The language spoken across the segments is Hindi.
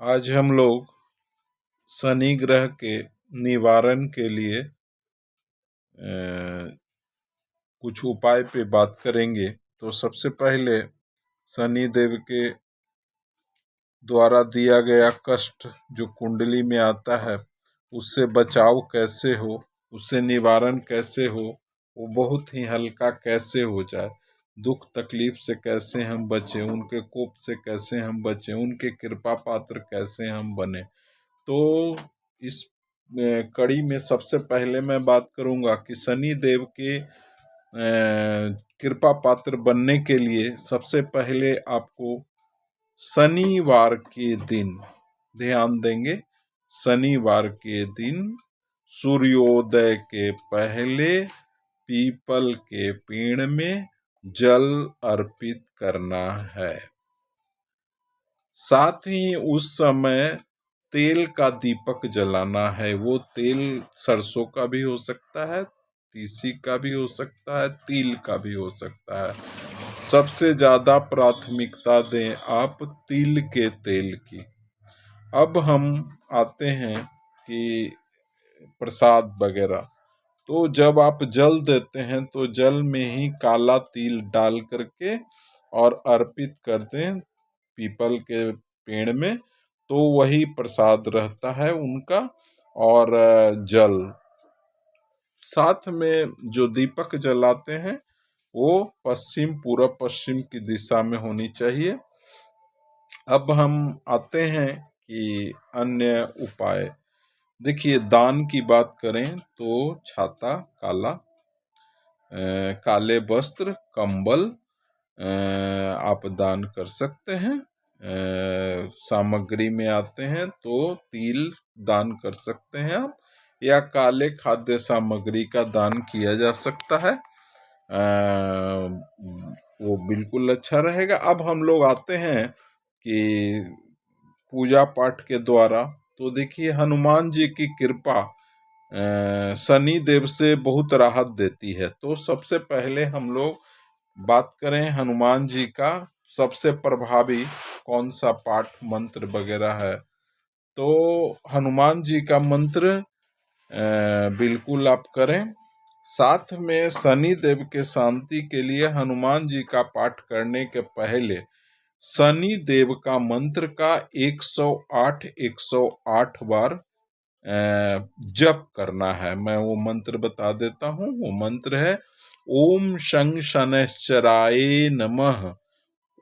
आज हम लोग शनि ग्रह के निवारण के लिए कुछ उपाय पे बात करेंगे। तो सबसे पहले शनि देव के द्वारा दिया गया कष्ट जो कुंडली में आता है, उससे बचाव कैसे हो, उससे निवारण कैसे हो, वो बहुत ही हल्का कैसे हो जाए, दुख तकलीफ से कैसे हम बचें, उनके कोप से कैसे हम बचें, उनके कृपा पात्र कैसे हम बने। तो इस कड़ी में सबसे पहले मैं बात करूंगा कि शनि देव के कृपा पात्र बनने के लिए सबसे पहले आपको शनिवार के दिन ध्यान देंगे। शनिवार के दिन सूर्योदय के पहले पीपल के पेड़ में जल अर्पित करना है। साथ ही उस समय तेल का दीपक जलाना है। वो तेल सरसों का भी हो सकता है, तीसी का भी हो सकता है, तिल का भी हो सकता है। सबसे ज्यादा प्राथमिकता दें आप तिल के तेल की। अब हम आते हैं कि प्रसाद वगैरह, तो जब आप जल देते हैं तो जल में ही काला तिल डाल करके और अर्पित कर दें पीपल के पेड़ में, तो वही प्रसाद रहता है उनका। और जल साथ में जो दीपक जलाते हैं वो पश्चिम पूरब पश्चिम की दिशा में होनी चाहिए। अब हम आते हैं कि अन्य उपाय। देखिए, दान की बात करें तो छाता, काले वस्त्र, कंबल आप दान कर सकते हैं। सामग्री में आते हैं तो तिल दान कर सकते हैं आप, या काले खाद्य सामग्री का दान किया जा सकता है। वो बिल्कुल अच्छा रहेगा। अब हम लोग आते हैं कि पूजा पाठ के द्वारा, तो देखिए हनुमान जी की कृपा शनि देव से बहुत राहत देती है। तो सबसे पहले हम लोग बात करें हनुमान जी का सबसे प्रभावी कौन सा पाठ मंत्र वगैरह है, तो हनुमान जी का मंत्र बिल्कुल आप करें। साथ में शनि देव के शांति के लिए हनुमान जी का पाठ करने के पहले शनि देव का मंत्र का 108 बार जप करना है। मैं वो मंत्र बता देता हूँ। वो मंत्र है ओम शं शनैश्चराय नमः,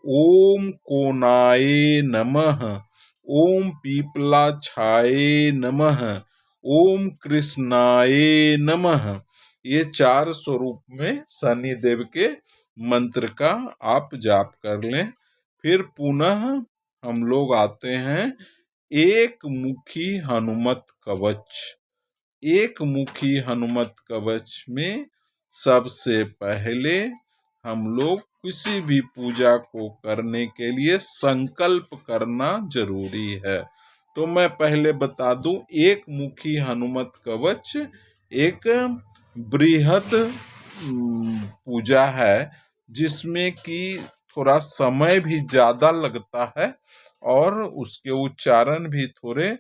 ओम कोनाय नमः, ओम पीपलाछाय नमः, ओम कृष्णाय नमः। ये 4 स्वरूप में शनि देव के मंत्र का आप जाप कर लें। फिर पुनः हम लोग आते हैं एक मुखी हनुमत कवच। एक मुखी हनुमत कवच में सबसे पहले हम लोग किसी भी पूजा को करने के लिए संकल्प करना जरूरी है। तो मैं पहले बता दूं, एक मुखी हनुमत कवच एक बृहद पूजा है, जिसमें कि थोड़ा समय भी ज्यादा लगता है और उसके उच्चारण भी थोड़े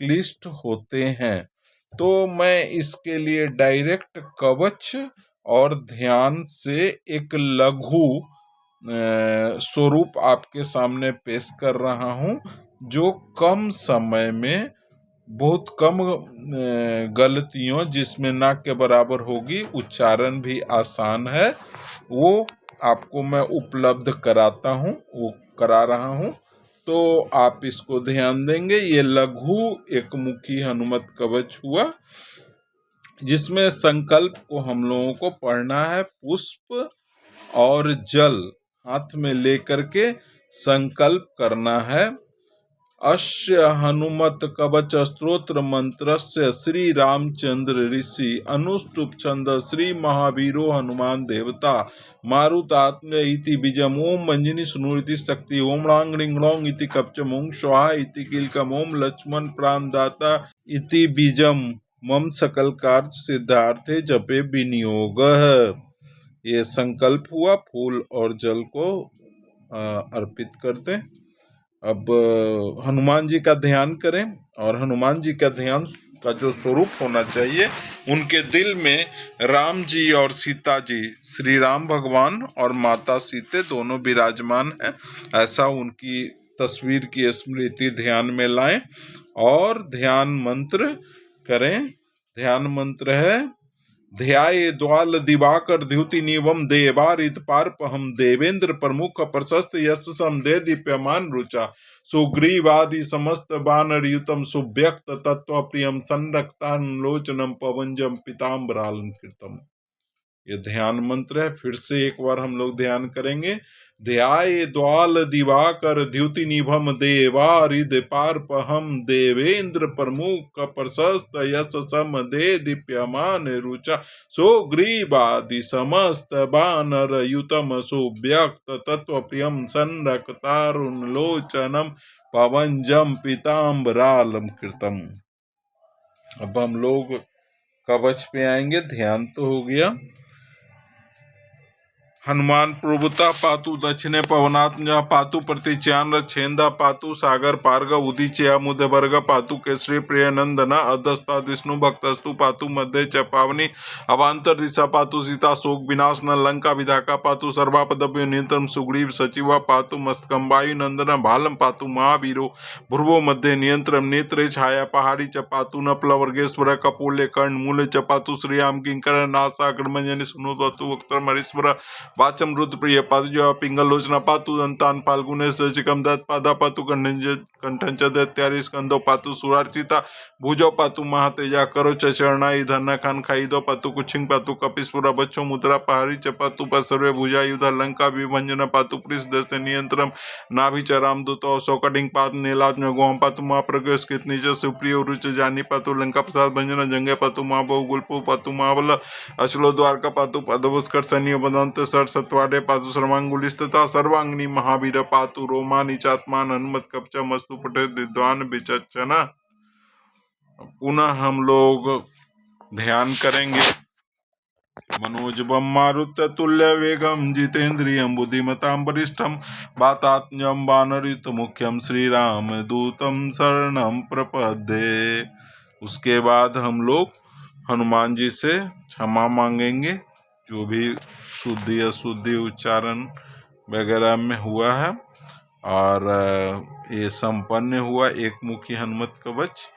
क्लिष्ट होते हैं। तो मैं इसके लिए डायरेक्ट कवच और ध्यान से एक लघु स्वरूप आपके सामने पेश कर रहा हूँ, जो कम समय में बहुत कम गलतियों जिसमें ना के बराबर होगी, उच्चारण भी आसान है, वो आपको मैं उपलब्ध कराता हूँ, वो करा रहा हूँ। तो आप इसको ध्यान देंगे। ये लघु एक मुखी हनुमत कवच हुआ, जिसमें संकल्प को हम लोगों को पढ़ना है। पुष्प और जल हाथ में लेकर के संकल्प करना है। अस्य हनुमत कवच स्तोत्र मंत्रस्य श्री रामचंद्र ऋषि अनुष्टुप छंद श्री महावीरो हनुमान देवता मारुतात्म्य इति बीजम ओम मंजिनी सुनुरिति शक्ति ओम रांग रिंग रोंग इति कवचम ओम स्वाहा इति किलकम ओम लक्ष्मण प्राणदाता इति बीजम मम सकल कार्य सिद्धार्थे जपे विनियोग। ये संकल्प हुआ। फूल और जल को अर्पित कर दें। अब हनुमान जी का ध्यान करें, और हनुमान जी का ध्यान का जो स्वरूप होना चाहिए, उनके दिल में राम जी और सीता जी, श्री राम भगवान और माता सीते दोनों विराजमान हैं, ऐसा उनकी तस्वीर की स्मृति ध्यान में लाएं और ध्यान मंत्र करें। ध्यान मंत्र है: ध्याये द्वाल दिवाकर द्युति निवम देवारित पारपहम देवेंद्र प्रमुख प्रशस्त यश समदे दीप्यमान रुचा सुग्रीवादि समस्त बानर युतम सुव्यक्त तत्व प्रियम संरक्तालोचनम पवंजम पीताम्बरालम कृतम। ये ध्यान मंत्र है। फिर से एक बार हम लोग ध्यान करेंगे: ध्याये द्वाल दिवाकर द्युति निभम देवारिद पारपहम देवेंद्र प्रमुख प्रशस्त यश सम दे दीप्यमान रुचा सुग्रीवादि समस्त बानर युतम सुव्यक्त तत्व प्रियम संरक्तारुणलोचनम पवंजम पीताम्बरालम कृतम। अब हम लोग कवच पे आएंगे। ध्यान तो हो गया। हनुमान पूर्वता पातु दक्षिणे पवनात्मजा पातु प्रतिच्यान रक्षेंदा पातु सागर पार्ग उदीचे अमुद वर्ग पातु केसरी प्रिय नंदन अधस्ता विष्णु भक्तस्तु पातु मध्य च पावनी अवांतर दिशा पातु सीता शोक विनाशन लंका विधाका पातु सर्वापदव्य नियंत्रण सुग्रीव सचिवा पातु मस्तकंबायु नंदन भालम पातु महावीरो भ्रुवो मध्य नियंत्रण नेत्रे छाया पहाड़ी च पातु न प्लवर्गेश्वर कपोले कर्ण मूल च पातु श्रीयाम किंकर नासा क्रमंजनि सुनो पातु वक्त्र मरीश्वर वाचम रुद्र प्रिय पादुजा पिंगल लोचना पातु दंतान फाल्गुने सचिकम दत्त पादा पातु कंठंच दैत्यारि स्कंदो पातु सुरार्चिता भुजो पातु महातेजा करो चरणाई धरना खान खाई दो पातु कुछिंग पातु कपिस्पुरा बच्चो मुद्रा पहाड़ी च पातु सर्वे भुजा युधा लंका विभंजन पातु पुलिस दस नियंत्रम नाभि च रामदूतो सौकटिंग पात नीलाज गोम पातु महाप्रज्ञ स्कित निज सुप्रिय रुच जानी पातु लंका प्रसाद भंजन जंगे पातु महाबहु गुल्पु पातु महाबल अचलो द्वारका पातु पदवस्कर सैन्य बदंत सर सत्वाडे पातु सर्वांगुलिस्तथा सर्वांगनी महावीर पातु रोमानी चात्मान हनुमत कवच मस्तु पटे विद्वान विचक्षणा। पुनः हम लोग ध्यान करेंगे। मनोजवम मारुत्य तुल्य वेगम जितेन्द्रियम बुद्धिमताम वरिष्ठम वातात्म्यम वानरयुत मुख्यम श्री राम दूतम शरणम प्रपद्ये। उसके बाद हम लोग हनुमान जी से क्षमा मांगेंगे, जो भी शुद्धि अशुद्धि उच्चारण वगैरह में हुआ है, और ये संपन्न हुआ एक मुखी हनुमत कवच।